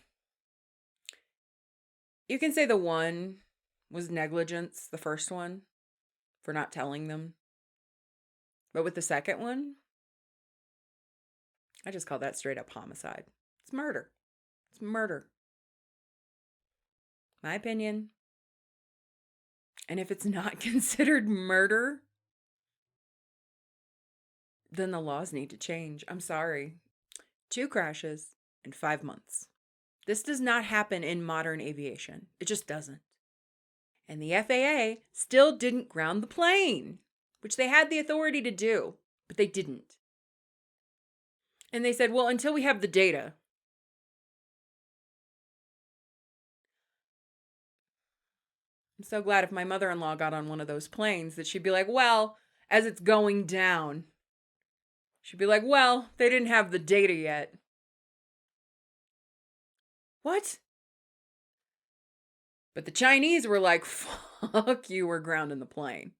you can say the one was negligence, the first one, for not telling them. But with the second one, I just call that straight up homicide. It's murder. It's murder. My opinion. And if it's not considered murder, then the laws need to change. I'm sorry. 2 crashes in 5 months. This does not happen in modern aviation. It just doesn't. And the FAA still didn't ground the plane, which they had the authority to do, but they didn't. And they said, well, until we have the data. I'm so glad if my mother-in-law got on one of those planes that she'd be like, well, as it's going down, she'd be like, well, they didn't have the data yet. What? But the Chinese were like, fuck you, we're grounding the plane.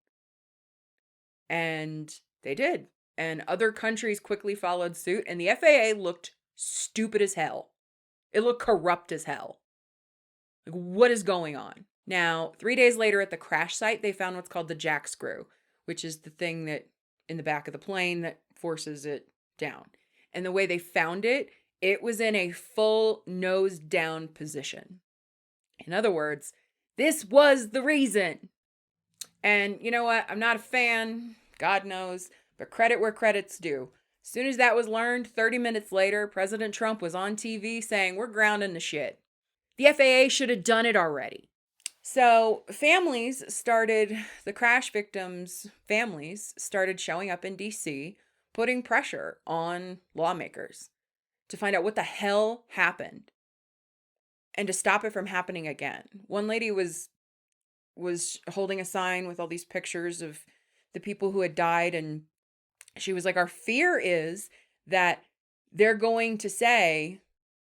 And they did. And other countries quickly followed suit. And the FAA looked stupid as hell. It looked corrupt as hell. Like, what is going on? Now, 3 days later at the crash site, they found what's called the jack screw, which is the thing that in the back of the plane that forces it down. And the way they found it, it was in a full nose down position. In other words, this was the reason. And you know what? I'm not a fan, God knows, but credit where credit's due. As soon as that was learned, 30 minutes later, President Trump was on TV saying, we're grounding the shit. The FAA should have done it already. So the crash victims' families started showing up in DC, putting pressure on lawmakers to find out what the hell happened and to stop it from happening again. One lady was holding a sign with all these pictures of the people who had died, and she was like, our fear is that they're going to say,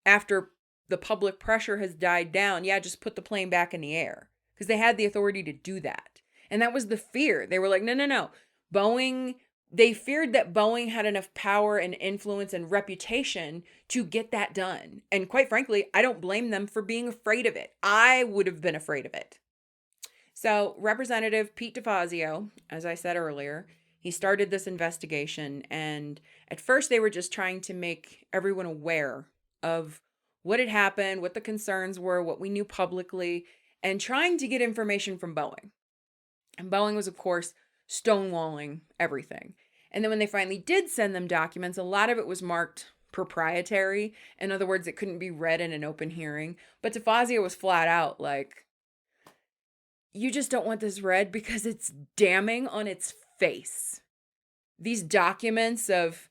after the public pressure has died down, yeah, just put the plane back in the air. Because they had the authority to do that. And that was the fear. They were like, no. Boeing, they feared that Boeing had enough power and influence and reputation to get that done. And quite frankly, I don't blame them for being afraid of it. I would have been afraid of it. So Representative Pete DeFazio, as I said earlier, he started this investigation. And at first they were just trying to make everyone aware of what had happened, what the concerns were, what we knew publicly, and trying to get information from Boeing. And Boeing was, of course, stonewalling everything. And then when they finally did send them documents, a lot of it was marked proprietary. In other words, it couldn't be read in an open hearing. But DeFazio was flat out like, you just don't want this read because it's damning on its face. These documents of,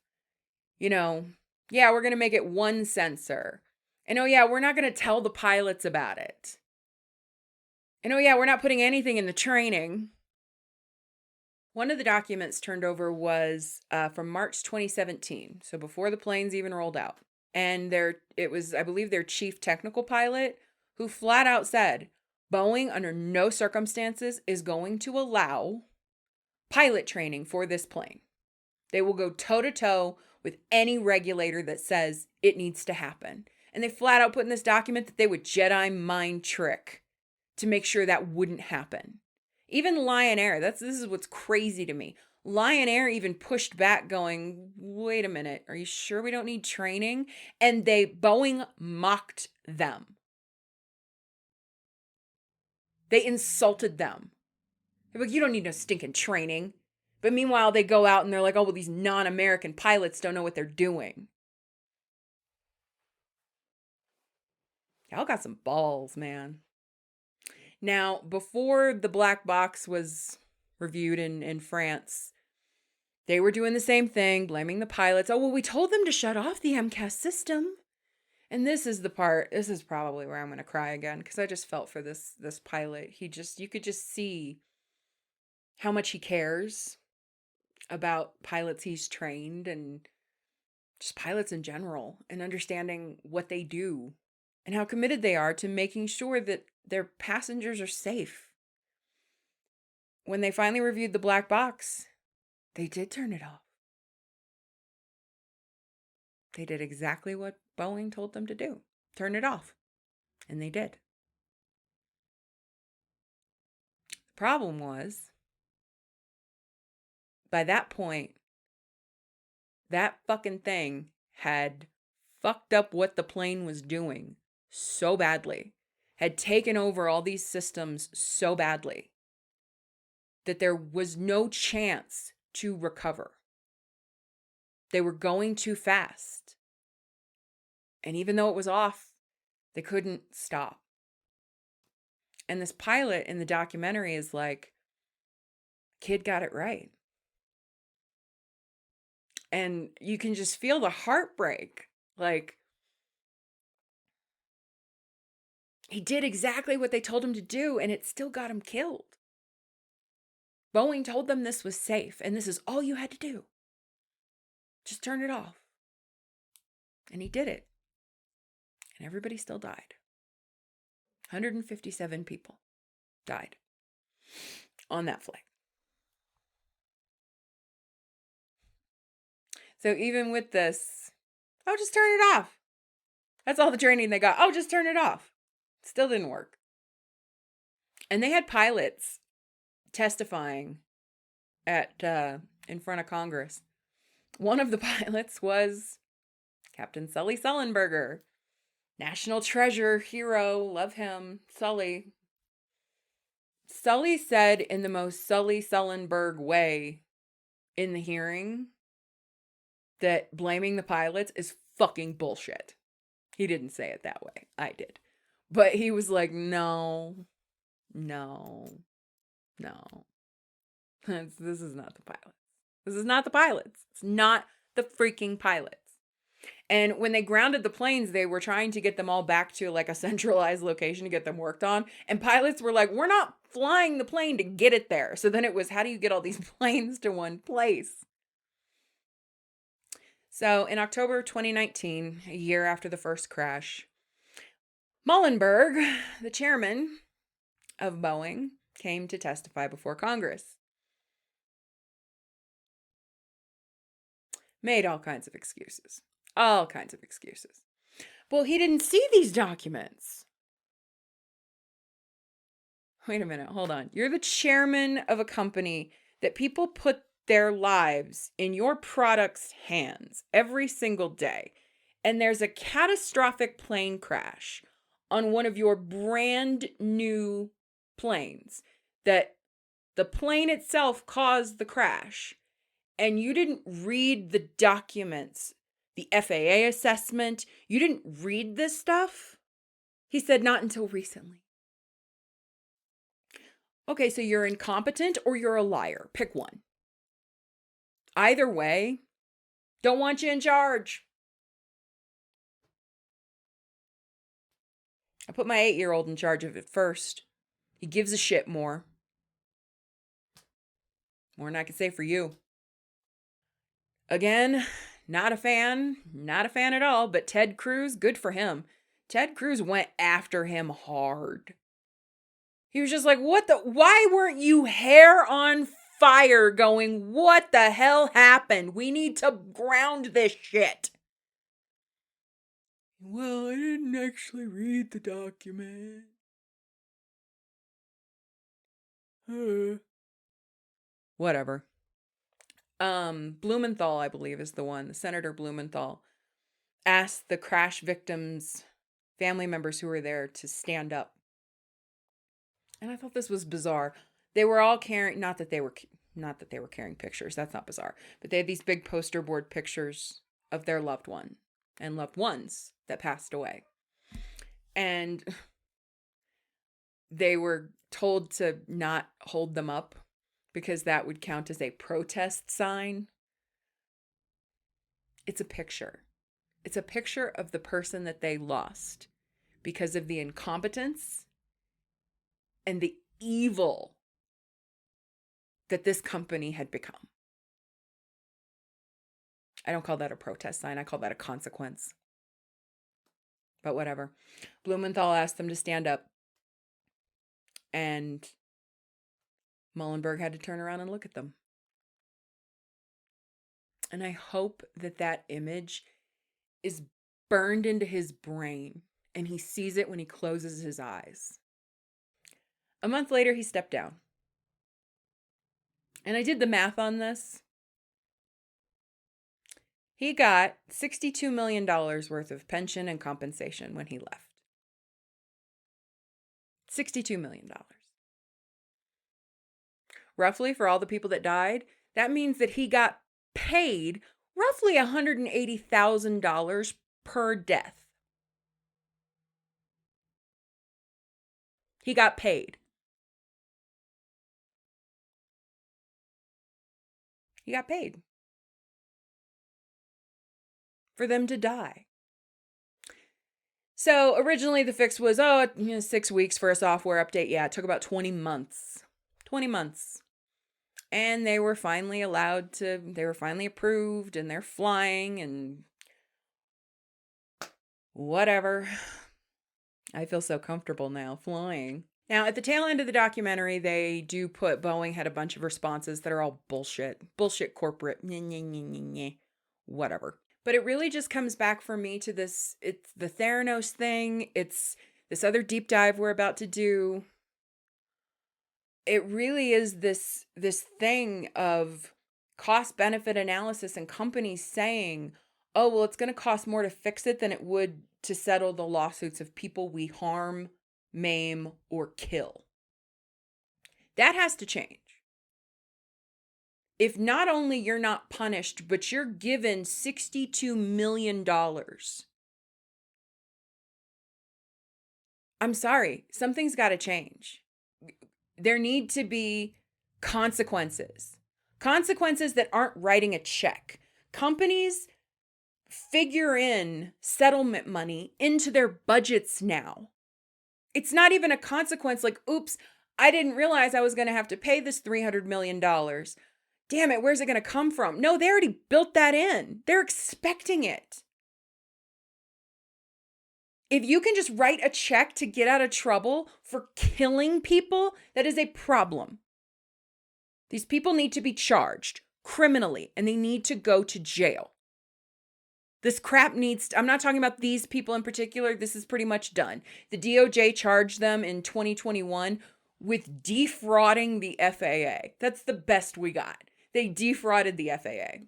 yeah, we're going to make it one sensor. And oh yeah, we're not going to tell the pilots about it. And oh yeah, we're not putting anything in the training. One of the documents turned over was from March 2017, so before the planes even rolled out. And it was, I believe, their chief technical pilot who flat out said, Boeing under no circumstances is going to allow pilot training for this plane. They will go toe-to-toe with any regulator that says it needs to happen. And they flat out put in this document that they would Jedi mind trick to make sure that wouldn't happen. Even Lion Air, this is what's crazy to me. Lion Air even pushed back going, wait a minute, are you sure we don't need training? And Boeing mocked them. They insulted them. They're like, you don't need no stinking training. But meanwhile, they go out and they're like, oh, well, these non-American pilots don't know what they're doing. Y'all got some balls, man. Now, before the black box was reviewed in France, they were doing the same thing, blaming the pilots. Oh, well, we told them to shut off the MCAS system. And this is probably where I'm going to cry again, because I just felt for this pilot. You could just see how much he cares about pilots he's trained and just pilots in general, and understanding what they do and how committed they are to making sure that their passengers are safe. When they finally reviewed the black box, they did turn it off. They did exactly what Boeing told them to do. Turn it off. And they did. The problem was, by that point, that fucking thing had fucked up what the plane was doing so badly, had taken over all these systems so badly, that there was no chance to recover. They were going too fast. And even though it was off, they couldn't stop. And this pilot in the documentary is like, kid got it right. And you can just feel the heartbreak. Like, he did exactly what they told him to do, and it still got him killed. Boeing told them this was safe, and this is all you had to do. Just turn it off. And he did it. And everybody still died. 157 people died on that flight. So even with this, just turn it off. That's all the training they got. Just turn it off. Still didn't work. And they had pilots testifying in front of Congress. One of the pilots was Captain Sully Sullenberger. National treasure, hero, love him, Sully. Sully said in the most Sully Sullenberg way in the hearing that blaming the pilots is fucking bullshit. He didn't say it that way. I did. But he was like, no. This is not the pilots. This is not the pilots. It's not the freaking pilots. And when they grounded the planes, they were trying to get them all back to like a centralized location to get them worked on. And pilots were like, we're not flying the plane to get it there. So then it was, how do you get all these planes to one place? So in October 2019, a year after the first crash, Sullenberger, the chairman of Boeing, came to testify before Congress. Made all kinds of excuses. All kinds of excuses. Well, he didn't see these documents. Wait a minute, hold on. You're the chairman of a company that people put their lives in your product's hands every single day. And there's a catastrophic plane crash on one of your brand new planes that the plane itself caused the crash. And you didn't read the documents, the FAA assessment. You didn't read this stuff? He said, not until recently. Okay, so you're incompetent or you're a liar. Pick one. Either way, don't want you in charge. I put my 8-year-old in charge of it first. He gives a shit more. More than I can say for you. Again, not a fan at all, but Ted Cruz, good for him. Ted Cruz went after him hard. He was just like, why weren't you hair on fire going, what the hell happened? We need to ground this shit. Well, I didn't actually read the document. Whatever. Blumenthal, I believe, is the one. Senator Blumenthal asked the crash victims' family members who were there to stand up. And I thought this was bizarre. They were all carrying, not that they were carrying pictures. That's not bizarre. But they had these big poster board pictures of their loved one and loved ones that passed away. And they were told to not hold them up because that would count as a protest sign. It's a picture. It's a picture of the person that they lost because of the incompetence and the evil that this company had become. I don't call that a protest sign. I call that a consequence. But whatever. Blumenthal asked them to stand up. And Sullenberger had to turn around and look at them. And I hope that that image is burned into his brain and he sees it when he closes his eyes. A month later, he stepped down. And I did the math on this. He got $62 million worth of pension and compensation when he left. $62 million. Roughly, for all the people that died, that means that he got paid roughly $180,000 per death. He got paid. He got paid for them to die. So originally the fix was, 6 weeks for a software update. Yeah, it took about 20 months. 20 months. And they were finally approved and they're flying and whatever. I feel so comfortable now flying. Now, at the tail end of the documentary, they do put Boeing had a bunch of responses that are all bullshit. Bullshit corporate. Whatever. But it really just comes back for me to this. It's the Theranos thing. It's this other deep dive we're about to do. It really is this thing of cost-benefit analysis and companies saying, oh, well, it's going to cost more to fix it than it would to settle the lawsuits of people we harm, maim, or kill. That has to change. If not only you're not punished, but you're given $62 million. I'm sorry, something's got to change. There need to be consequences. Consequences that aren't writing a check. Companies figure in settlement money into their budgets now. It's not even a consequence like, oops, I didn't realize I was going to have to pay this $300 million. Damn it, where's it going to come from? No, they already built that in. They're expecting it. If you can just write a check to get out of trouble for killing people, that is a problem. These people need to be charged criminally and they need to go to jail. This crap I'm not talking about these people in particular. This is pretty much done. The DOJ charged them in 2021 with defrauding the FAA. That's the best we got. They defrauded the FAA.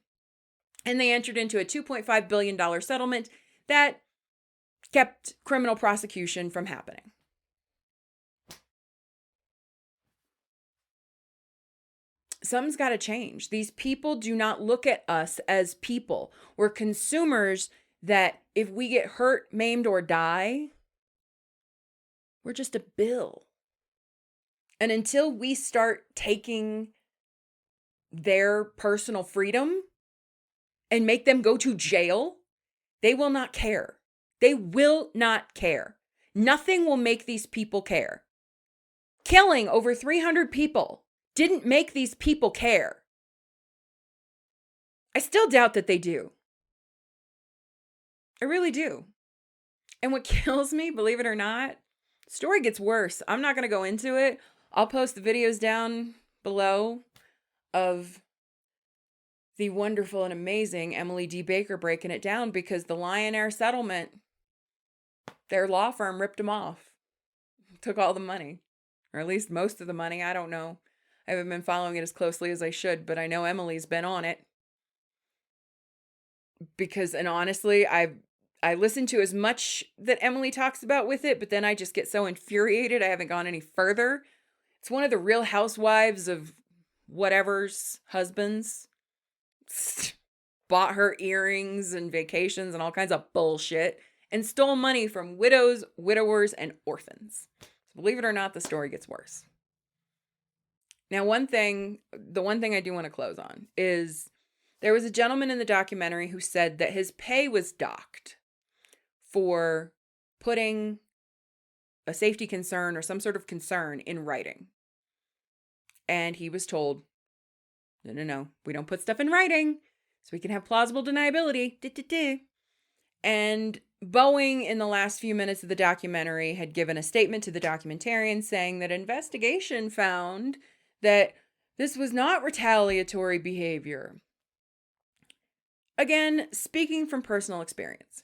And they entered into a $2.5 billion settlement that kept criminal prosecution from happening. Something's got to change. These people do not look at us as people. We're consumers that if we get hurt, maimed, or die, we're just a bill. And until we start taking their personal freedom and make them go to jail, they will not care. They will not care. Nothing will make these people care. Killing over 300 people didn't make these people care. I still doubt that they do. I really do. And what kills me, believe it or not, the story gets worse. I'm not going to go into it. I'll post the videos down below of the wonderful and amazing Emily D. Baker breaking it down, because the Lion Air settlement, their law firm ripped them off. Took all the money. Or at least most of the money. I don't know. I haven't been following it as closely as I should, but I know Emily's been on it. And honestly, I listen to as much that Emily talks about with it, but then I just get so infuriated I haven't gone any further. It's one of the Real Housewives of whatever's husbands. Bought her earrings and vacations and all kinds of bullshit and stole money from widows, widowers, and orphans. So believe it or not, the story gets worse. Now, the one thing I do want to close on is there was a gentleman in the documentary who said that his pay was docked for putting a safety concern or some sort of concern in writing. And he was told, no, we don't put stuff in writing so we can have plausible deniability. And Boeing, in the last few minutes of the documentary, had given a statement to the documentarian saying that investigation found that this was not retaliatory behavior. Again, speaking from personal experience.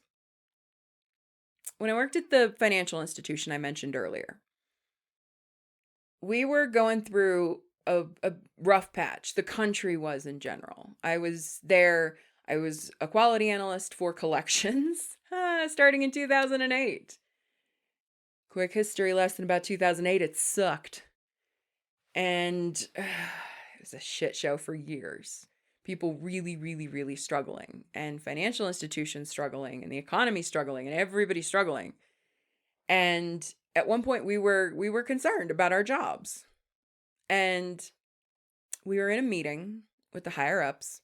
When I worked at the financial institution I mentioned earlier, we were going through a rough patch. The country was in general. I was there. I was a quality analyst for collections starting in 2008. Quick history lesson about 2008. It sucked. And it was a shit show for years. People really, really, really struggling, and financial institutions struggling, and the economy struggling, and everybody struggling. And at one point we were concerned about our jobs. And we were in a meeting with the higher ups.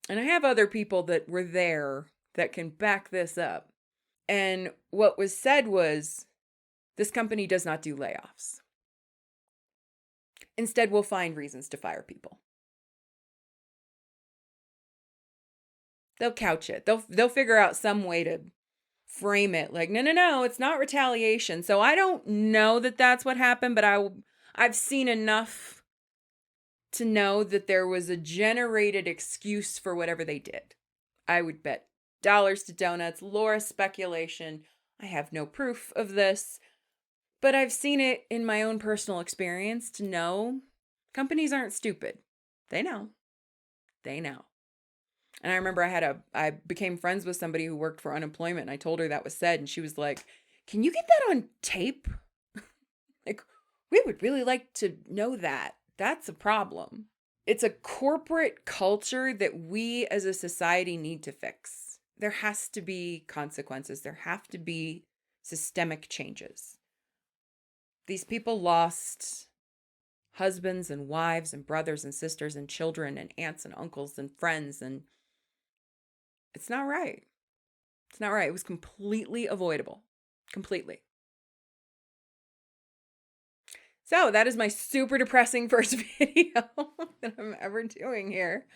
And I have other people that were there that can back this up. And what was said was, this company does not do layoffs. Instead, we'll find reasons to fire people. They'll couch it. They'll figure out some way to frame it like, no, it's not retaliation. So I don't know that that's what happened, but I've seen enough to know that there was a generated excuse for whatever they did. I would bet dollars to donuts, Laura speculation. I have no proof of this, but I've seen it in my own personal experience to know companies aren't stupid. They know. And I remember I became friends with somebody who worked for unemployment, and I told her that was said, and she was like, "Can you get that on tape? Like, we would really like to know that. That's a problem." It's a corporate culture that we as a society need to fix. There has to be consequences. There have to be systemic changes. These people lost husbands and wives and brothers and sisters and children and aunts and uncles and friends, and it's not right. It's not right. It was completely avoidable. Completely. So that is my super depressing first video that I'm ever doing here.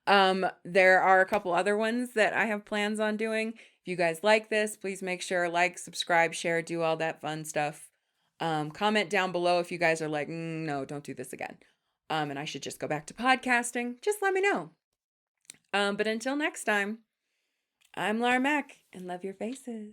There are a couple other ones that I have plans on doing. If you guys like this, please make sure like, subscribe, share, do all that fun stuff. Comment down below if you guys are like, no, don't do this again. And I should just go back to podcasting. Just let me know. But until next time, I'm Lara Mack, and love your faces.